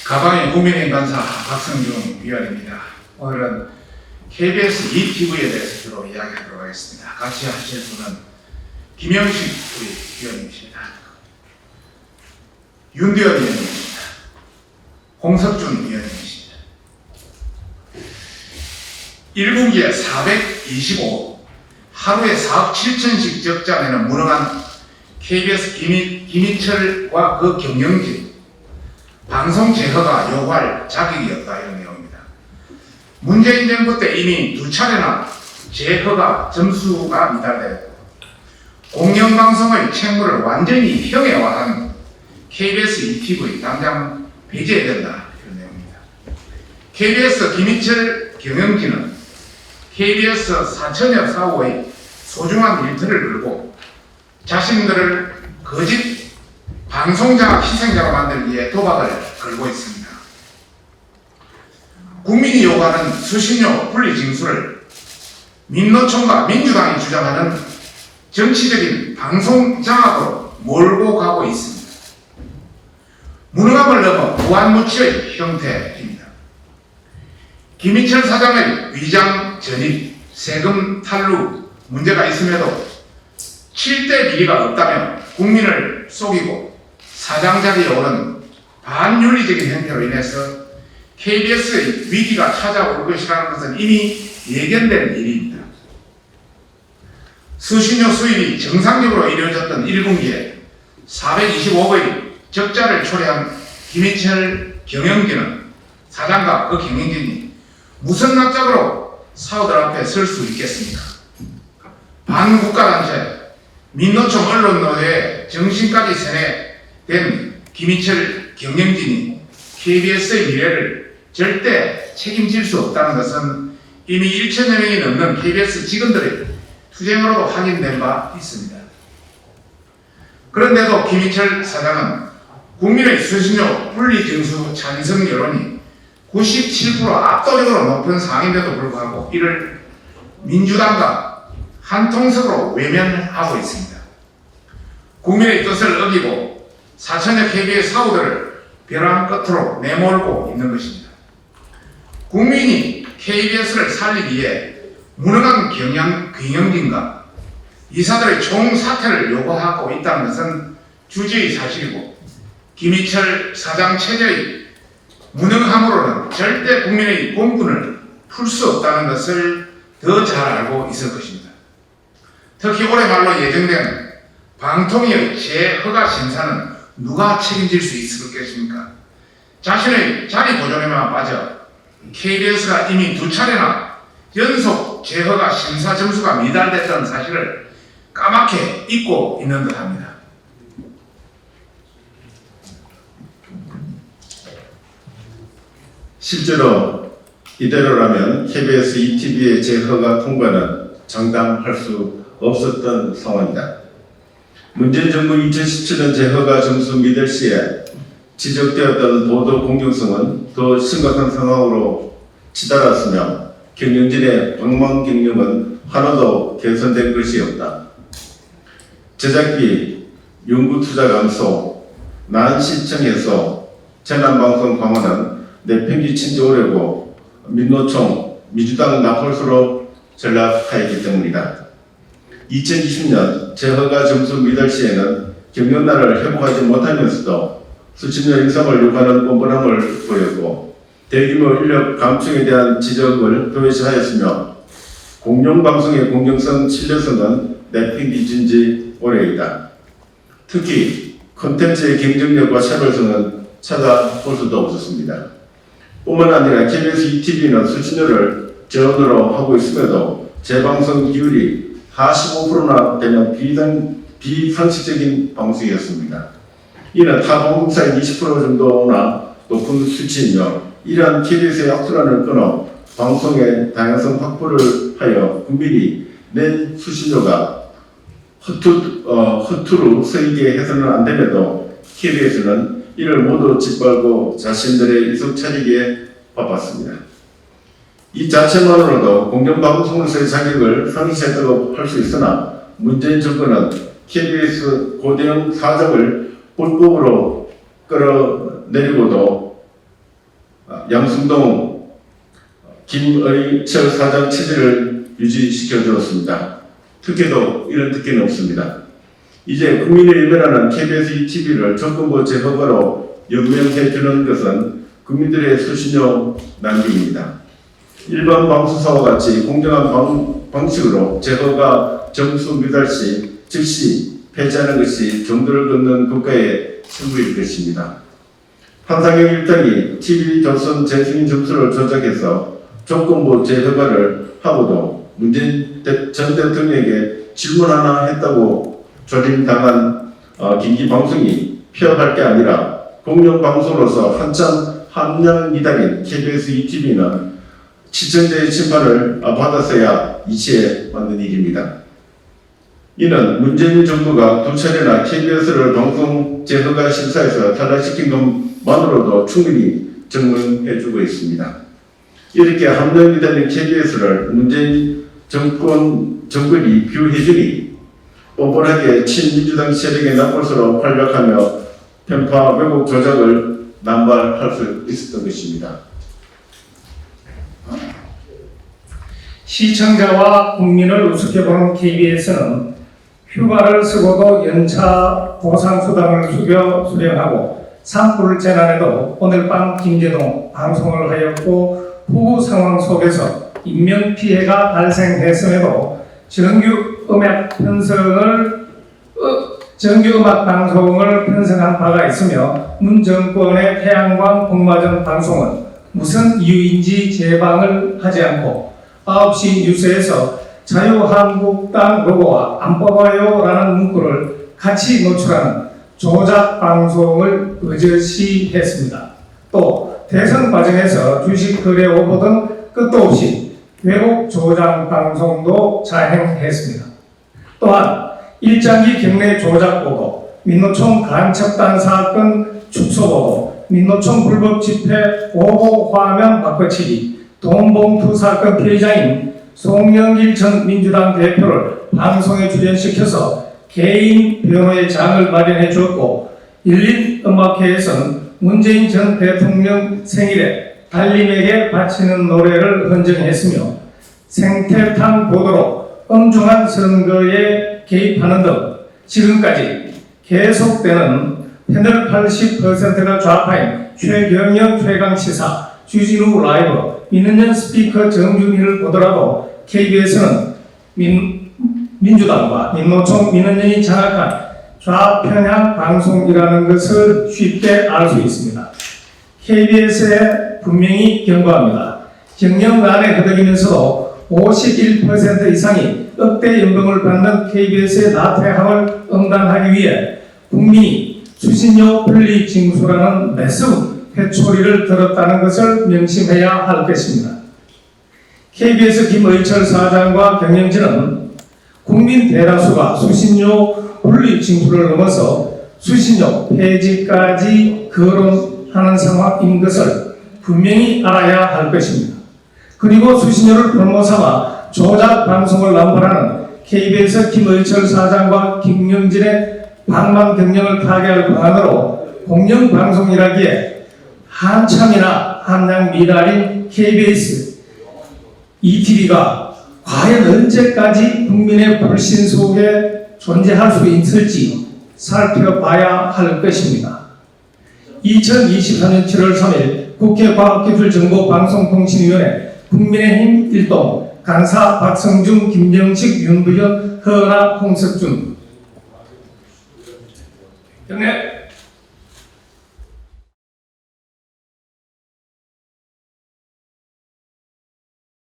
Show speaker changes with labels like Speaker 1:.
Speaker 1: 가방의 국민의힘 간사 박성중 위원입니다. 오늘은 KBS ETV에 대해서 주로 이야기하도록 하겠습니다. 같이 하실 분은 김영식 우리 위원님이십니다. 윤두현 위원님이십니다. 홍석준 위원님이십니다. 1분기에 425, 하루에 4억 7천씩 적자내는 무능한 KBS 김희철과 그 경영진, 방송 제허가 요구할 자격이 없다, 이런 내용입니다. 문재인 정부 때 이미 2차례나 제허가 점수가 미달되었고 공영방송의 책무를 완전히 형해화한 KBS ETV 당장 배제해야 된다, 이런 내용입니다. KBS 김희철 경영진은 KBS 4천여 사고의 소중한 일터를 걸고 자신들을 거짓 방송자 희생자로 만들기 위해 도박을 걸고 있습니다. 국민이 요구하는 수신료 분리 징수를 민노총과 민주당이 주장하는 정치적인 방송 장악으로 몰고 가고 있습니다. 무능함을 넘어 무한무치의 형태입니다. 김희철 사장의 위장 전입, 세금 탈루 문제가 있음에도 7대 비리가 없다며 국민을 속이고 사장 자리에 오른 반윤리적인 행태로 인해서 KBS의 위기가 찾아올 것이라는 것은 이미 예견된 일입니다. 수신료 수입이 정상적으로 이루어졌던 1분기에 425억의 적자를 초래한 김희철 경영진은 사장과 그 경영진이 무슨 낯짝으로 사오들 앞에 설 수 있겠습니까? 반국가단체 민노총 언론노조에 정신까지 세뇌된 김희철 경영진이 KBS의 미래를 절대 책임질 수 없다는 것은 이미 1천여 명이 넘는 KBS 직원들의 투쟁으로도 확인된 바 있습니다. 그런데도 김희철 사장은 국민의 수신료 분리 징수 찬성 여론이 97% 압도적으로 높은 상황인데도 불구하고 이를 민주당과 한통속으로 외면하고 있습니다. 국민의 뜻을 어기고 4천여 KBS 사우들을 벼랑 끝으로 내몰고 있는 것입니다. 국민이 KBS를 살리기 위해 무능한 경영진과 이사들의 총사퇴를 요구하고 있다는 것은 주지의 사실이고 김희철 사장 체제의 무능함으로는 절대 국민의 공분을 풀 수 없다는 것을 더 잘 알고 있을 것입니다. 특히 올해 말로 예정된 방통위의 재허가 심사는 누가 책임질 수 있을 것입니까? 자신의 자리 보존에만 빠져 KBS가 이미 2차례나 연속 재허가 심사 점수가 미달됐다는 사실을 까맣게 잊고 있는 듯합니다.
Speaker 2: 실제로 이대로라면 KBS ETV의 재허가 통과는 장담할 수 없었던 상황이다. 문재인 정부 2017년 재허가 점수 미달 시에 지적되었던 보도 공정성은 더 심각한 상황으로 치달았으며 경영진의 방망 경영은 하나도 개선된 것이 없다. 제작비, 연구투자 감소, 난시청 해소, 재난방송 강화는 내팽기 친지 오래고 민노총, 민주당 나폴수로 전락하였기 때문이다. 2020년 재허가 점수 미달 시에는 경영난을 회복하지 못하면서도 수십년 인상을 요구하는 뻔뻔함을 보였고 대규모 인력 감축에 대한 지적을 도외시하였으며 공영방송의 공정성, 신뢰성은 내팽개친 지 오래이다. 특히 콘텐츠의 경쟁력과 차별성은 찾아볼 수도 없었습니다. 뿐만 아니라 KBS ETV는 수신료를 저원으로 하고 있음에도 재방송 비율이 45%나 되는 비상식적인 방송이었습니다. 이는 타 방송사의 20% 정도나 높은 수치이며 이러한 KBS의 악순환을 끊어 방송의 다양성 확보를 하여 국민이 낸 수신료가 허투루 쓰이게 해서는 안 됨에도 KBS는 이를 모두 짓밟고 자신들의 이석 차리기에 바빴습니다. 이 자체만으로도 공영방송으로서의 자격을 상실했다고 할 수 있으나 문재인 정부는 KBS 고대형 사정을 불법으로 끌어내리고도 양승동, 김의철 사장 체제를 유지시켜 주었습니다. 특혜도 이런 특혜는 없습니다. 이제 국민의 일면하는 KBS TV를 정권부 재허가로 연명해 주는 것은 국민들의 수신료 낭비입니다. 일반 방송사와 같이 공정한 방식으로 재허가 점수 미달 시 즉시 폐지하는 것이 정도를 걷는 국가의 승부일 것입니다. 한상혁 일당이 TV조선 재승인 점수를 조작해서 조건부 재허가를 하고도 문재인 전 대통령에게 질문 하나 했다고 조림당한 긴기방송이 폐업할 게 아니라 공영방송으로서 한참 함량미달인 KBS ETV는 시청자의 심판을 받았어야 이치에 맞는 일입니다. 이는 문재인 정부가 두 차례나 KBS를 방송 재허가 심사에서 탈락시킨 것만으로도 충분히 증명해주고 있습니다. 이렇게 함량미달인 KBS를 문재인 정권이 비우해주니 뻔뻔하게 친민주당 세력의 나폴수로 활약하며 편파 왜곡 조작을 남발할 수 있었던 것입니다.
Speaker 3: 시청자와 국민을 우습게 보는 KBS는 휴가를 쓰고도 연차 보상수당을 수령하고 산불 재난에도 오늘 밤 김재동 방송을 하였고 후보 상황 속에서 인명피해가 발생했음에도 정규음악 방송을 편성한 바가 있으며 문 정권의 태양광 복마전 방송은 무슨 이유인지 제방을 하지 않고 9시 뉴스에서 자유한국당 로고와 안 뽑아요 라는 문구를 같이 노출하는 조작 방송을 의젓이 했습니다. 또 대선 과정에서 주식 거래 오보 등 끝도 없이 왜곡 조작 방송도 자행했습니다. 또한 일장기 경내 조작 보도, 민노총 간첩단 사건 축소 보도, 민노총 불법 집회 오보 화면 바꿔치기, 돈봉투 사건 피해자인 송영길 전 민주당 대표를 방송에 출연시켜서 개인 변호의 장을 마련해 주었고, 일린음악회에서는 문재인 전 대통령 생일에 달님에게 바치는 노래를 헌정했으며 생태탄 보도로 엄중한 선거에 개입하는 등 지금까지 계속되는 패널 80%가 좌파인 최경영 최강시사, 주진우 라이브, 민은연 스피커 정준희를 보더라도 KBS는 민주당과 민노총 민은연이 장악한 좌편향 방송이라는 것을 쉽게 알 수 있습니다. KBS에 분명히 경고합니다. 경영난에 허덕이면서도 51% 이상이 억대 연봉을 받는 KBS의 나태함을 응당하기 위해 국민이 수신료 분리 징수라는 매서운 회초리를 들었다는 것을 명심해야 할 것입니다. KBS 김의철 사장과 경영진은 국민 대다수가 수신료 분리 징수를 넘어서 수신료 폐지까지 거론하는 상황인 것을 분명히 알아야 할 것입니다. 그리고 수신료를 볼모 삼아 조작 방송을 남발하는 KBS 김의철 사장과 김영진의 방망 경영을 타개할 방안으로 공영방송이라기에 한참이나 함량 미달인 KBS, ETV가 과연 언제까지 국민의 불신 속에 존재할 수 있을지 살펴봐야 할 것입니다. 2024년 7월 3일 국회 과학기술정보방송통신위원회 국민의힘 일동 간사 박성중, 김정식, 윤부현, 허나, 홍석준. 경례.